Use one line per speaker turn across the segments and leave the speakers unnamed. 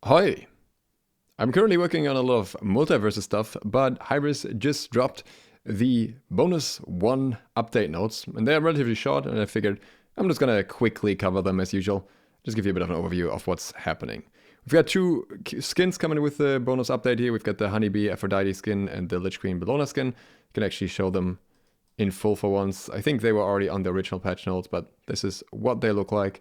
Hi, I'm currently working on a lot of multiverse stuff, but Hybris just dropped the bonus one update notes, and they're relatively short, and I figured I'm just gonna quickly cover them as usual, just give you a bit of an overview of what's happening. We've got two skins coming with the bonus update here. We've got the Honeybee Aphrodite skin and the Lich Queen Bellona skin. You can actually show them in full for once. I think they were already on the original patch notes, but this is what they look like.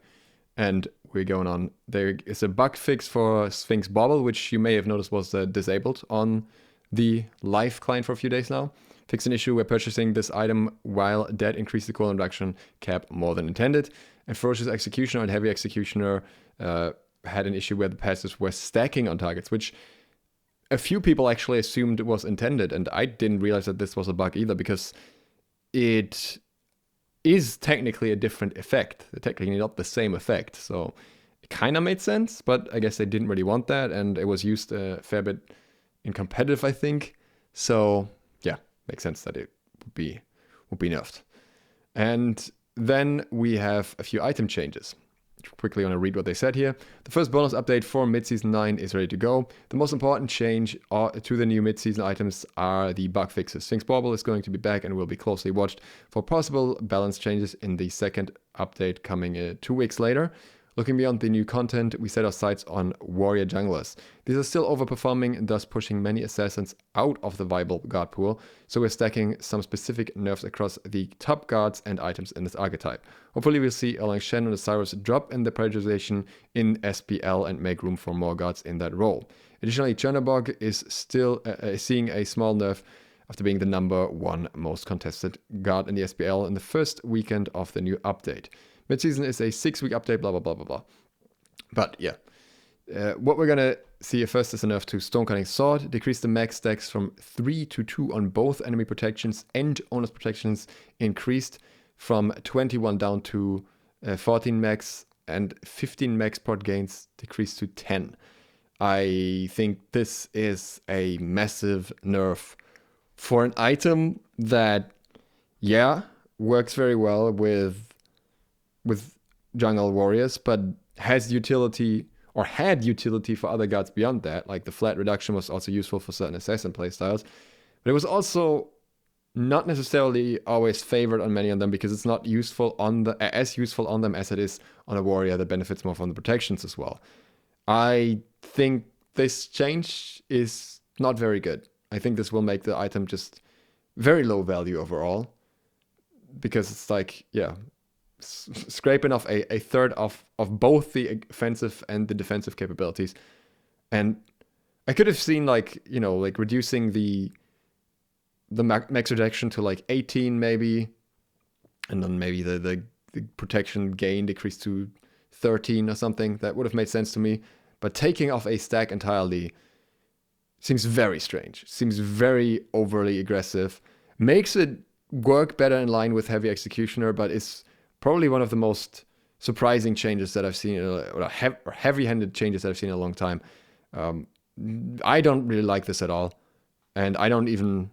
And we're going on. There is a bug fix for Sphinx Bobble, which you may have noticed was disabled on the live client for a few days now. Fix an issue where purchasing this item while dead increased the cooldown reduction cap more than intended. And Ferocious Executioner and Heavy Executioner had an issue where the passives were stacking on targets, which a few people actually assumed was intended. And I didn't realize that this was a bug either, because it is technically a different effect. They're technically not the same effect. So it kind of made sense, but I guess they didn't really want that. And it was used a fair bit in competitive, I think. So yeah, makes sense that it would be nerfed. And then we have a few item changes. Quickly want to read what they said here. The first bonus update for mid-season 9 is ready to go. The most important change to the new mid-season items are the bug fixes. Sphinx Bauble is going to be back and will be closely watched for possible balance changes in the second update coming 2 weeks later. Looking beyond the new content, we set our sights on warrior junglers. These are still overperforming and thus pushing many assassins out of the viable guard pool, so we're stacking some specific nerfs across the top guards and items in this archetype. Hopefully we'll see Erlang Shen and Cyrus drop in the prioritization in SPL and make room for more guards in that role. Additionally, Chernobog is still seeing a small nerf after being the number 1 most contested guard in the SPL in the first weekend of the new update. Mid-season is a 6-week update, blah, blah, blah, blah, blah. But yeah, what we're going to see first is a nerf to Stonecutting Sword. Decrease the max stacks from 3 to 2 on both enemy protections and owner's protections. Increased from 21 down to 14 max, and 15 max prot gains decreased to 10. I think this is a massive nerf for an item that, yeah, works very well with jungle warriors, but has utility or had utility for other guards beyond that. Like the flat reduction was also useful for certain assassin playstyles, but it was also not necessarily always favored on many of them because it's not useful on as useful on them as it is on a warrior that benefits more from the protections as well. I think this change is not very good. I think this will make the item just very low value overall, because it's like, yeah, scraping off a third of both the offensive and the defensive capabilities. And I could have seen, like, you know, like reducing the max reduction to like 18 maybe, and then maybe the protection gain decreased to 13 or something. That would have made sense to me. But taking off a stack entirely seems very strange. Seems very overly aggressive. Makes it work better in line with Heavy Executioner, but it's probably one of the most surprising changes that I've seen, or heavy-handed changes that I've seen in a long time. I don't really like this at all, and I don't even,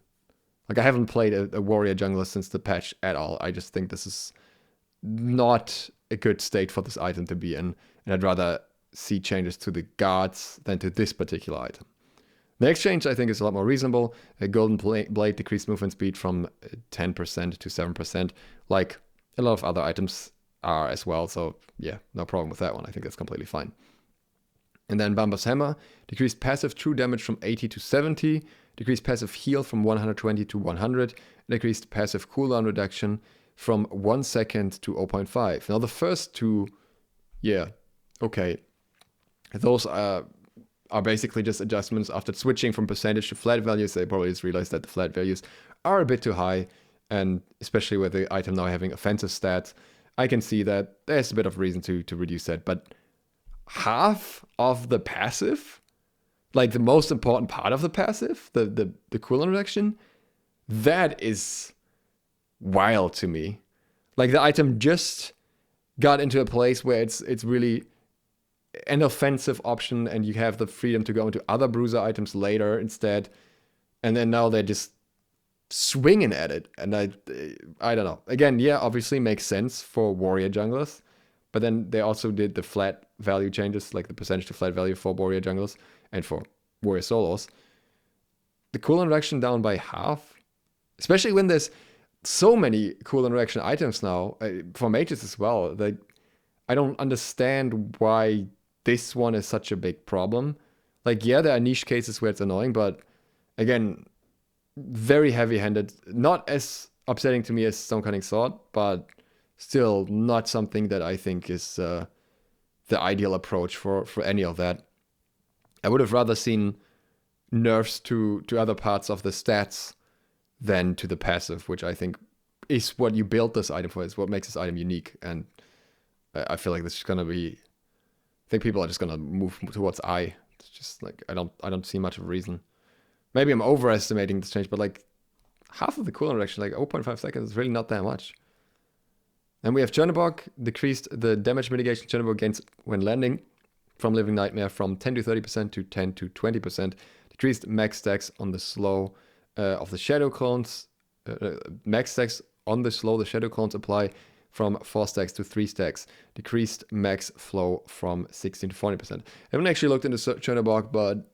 like, I haven't played a warrior jungler since the patch at all. I just think this is not a good state for this item to be in, and I'd rather see changes to the guards than to this particular item. The next change I think is a lot more reasonable. A Golden Blade decreased movement speed from 10% to 7%, like a lot of other items are as well. So yeah, no problem with that one. I think that's completely fine. And then Bamba's Hammer decreased passive true damage from 80 to 70, decreased passive heal from 120 to 100, decreased passive cooldown reduction from 1 second to 0.5. Now the first two, yeah, okay, those are basically just adjustments after switching from percentage to flat values. They probably just realized that the flat values are a bit too high, and especially with the item now having offensive stats, I can see that there's a bit of reason to reduce that. But half of the passive, like the most important part of the passive, the cooldown reduction, that is wild to me. Like the item just got into a place where it's really an offensive option, and you have the freedom to go into other bruiser items later instead. And then now they're just swinging at it, and I don't know. Again, yeah, obviously makes sense for warrior junglers, but then they also did the flat value changes, like the percentage to flat value for warrior jungles and for warrior solos. The cooldown reduction down by half, especially when there's so many cooldown reduction items now for mages as well. Like, I don't understand why this one is such a big problem. Like, yeah, there are niche cases where it's annoying, but again, very heavy-handed. Not as upsetting to me as Stonecutting Sword, but still not something that I think is the ideal approach for any of that. I would have rather seen nerfs to other parts of the stats than to the passive, which I think is what you built this item for, is what makes this item unique. And I feel like this is gonna be, I think people are just gonna move towards I. It's just like, I don't see much of a reason. Maybe I'm overestimating this change, but like half of the cooldown reduction, like 0.5 seconds, is really not that much. Then we have Chernobog, decreased the damage mitigation Chernobog gains when landing from Living Nightmare from 10 to 30% to 10 to 20%. Decreased max stacks on the slow of the Shadow Clones. Max stacks on the slow the Shadow Clones apply from 4 stacks to 3 stacks. Decreased max flow from 16 to 40%. I haven't actually looked into Chernobog, but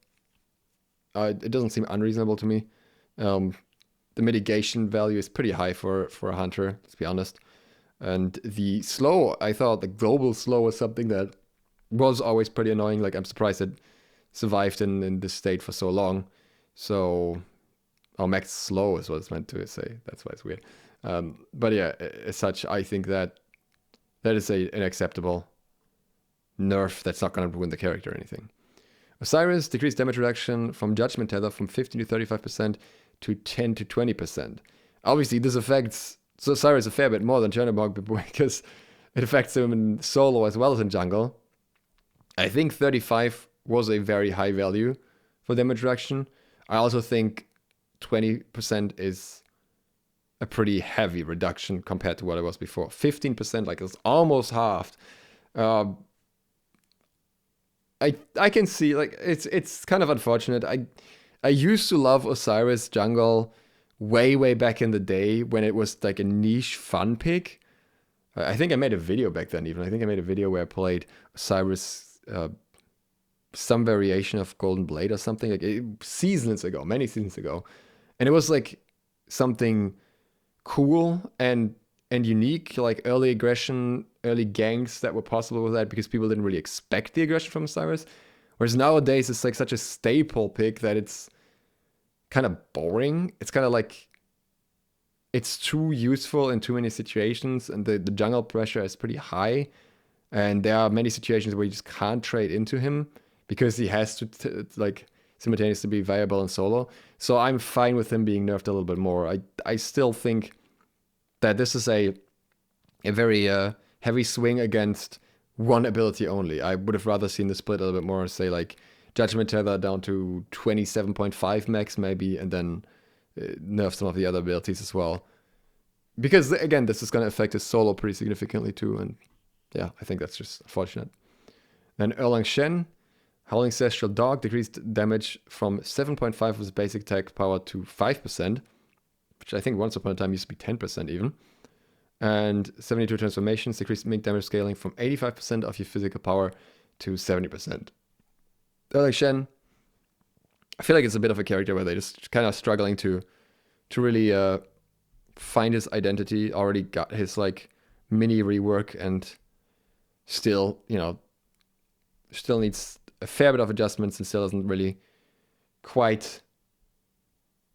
it doesn't seem unreasonable to me. The mitigation value is pretty high for a hunter, let's be honest. And the slow, I thought the global slow was something that was always pretty annoying. Like, I'm surprised it survived in this state for so long. So, max slow is what it's meant to say. That's why it's weird. But yeah, as such, I think that is an acceptable nerf that's not going to ruin the character or anything. Osiris, decreased damage reduction from Judgment Tether from 15 to 35% to 10 to 20%. Obviously, this affects Osiris a fair bit more than Chernobog because it affects him in solo as well as in jungle. I think 35 was a very high value for damage reduction. I also think 20% is a pretty heavy reduction compared to what it was before. 15%, like, it's almost halved. I can see, like, it's kind of unfortunate. I used to love Osiris jungle way back in the day when it was like a niche fun pick. I think I made a video back then even. I think I made a video where I played Osiris, some variation of Golden Blade or something, like seasons ago, many seasons ago. And it was like something cool and unique, like early aggression, early ganks that were possible with that because people didn't really expect the aggression from Osiris. Whereas nowadays it's like such a staple pick that it's kind of boring. It's kind of like it's too useful in too many situations, and the jungle pressure is pretty high. And there are many situations where you just can't trade into him because he has to like simultaneously be viable in solo. So I'm fine with him being nerfed a little bit more. I still think that this is a very heavy swing against one ability only. I would have rather seen the split a little bit more, say like Judgment Tether down to 27.5 max maybe, and then nerf some of the other abilities as well. Because again, this is going to affect his solo pretty significantly too, and yeah, I think that's just unfortunate. Then Erlang Shen, Howling Celestial Dog, decreased damage from 7.5 of his basic attack power to 5%, which I think once upon a time used to be 10% even. And 72 transformations, decreased mink damage scaling from 85% of your physical power to 70%. Erlang Shen, I feel like it's a bit of a character where they're just kind of struggling to really find his identity. Already got his like mini rework and still, still needs a fair bit of adjustments and still doesn't really quite,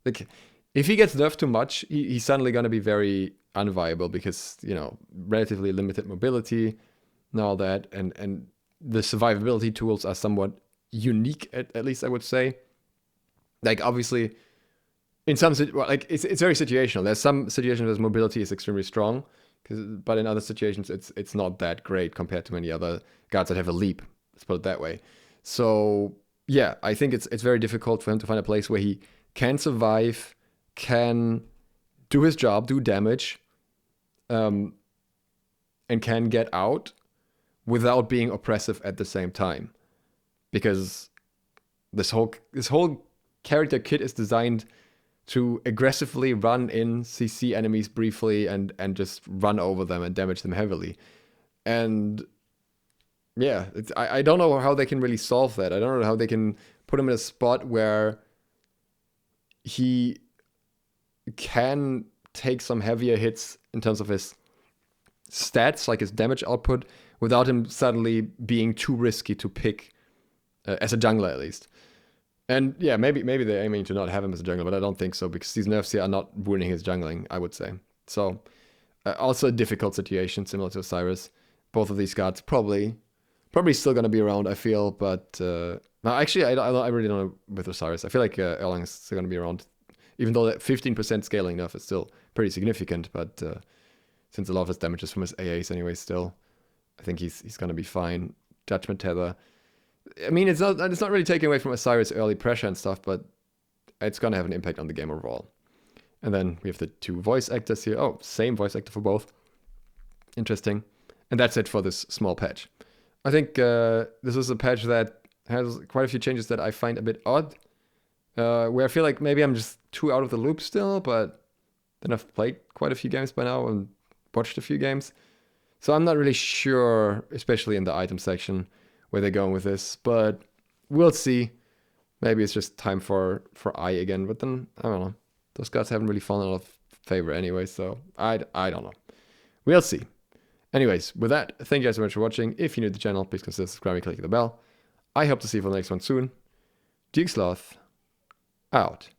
like, if he gets nerfed too much, he's suddenly going to be very unviable because, relatively limited mobility and all that, and the survivability tools are somewhat unique, at least I would say. Like, obviously, in some it's very situational. There's some situations where mobility is extremely strong, but in other situations it's not that great compared to many other guards that have a leap. Let's put it that way. So yeah, I think it's very difficult for him to find a place where he can survive, can do his job, do damage, and can get out without being oppressive at the same time. Because this whole character kit is designed to aggressively run in, CC enemies briefly, and just run over them and damage them heavily. And yeah, I don't know how they can really solve that. I don't know how they can put him in a spot where he can take some heavier hits in terms of his stats, like his damage output, without him suddenly being too risky to pick as a jungler at least. And yeah, maybe they're aiming to not have him as a jungler, but I don't think so because these nerfs here are not ruining his jungling, I would say. So also a difficult situation similar to Osiris. Both of these cards probably still going to be around, I feel, but no, actually I really don't know with Osiris. I feel like Erlang is still going to be around, even though that 15% scaling nerf is still pretty significant, but since a lot of his damage is from his AAs anyway still, I think he's going to be fine. Judgment Tether. I mean, it's not really taking away from Osiris' early pressure and stuff, but it's going to have an impact on the game overall. And then we have the two voice actors here. Oh, same voice actor for both. Interesting. And that's it for this small patch. I think this is a patch that has quite a few changes that I find a bit odd. Where I feel like maybe I'm just too out of the loop still, but then I've played quite a few games by now and watched a few games. So I'm not really sure, especially in the item section, where they're going with this, but we'll see. Maybe it's just time for I again, but then I don't know. Those cards haven't really fallen out of favor anyway, so I don't know. We'll see. Anyways, with that, thank you guys so much for watching. If you're new to the channel, please consider subscribing and clicking the bell. I hope to see you for the next one soon. Duke Sloth, out.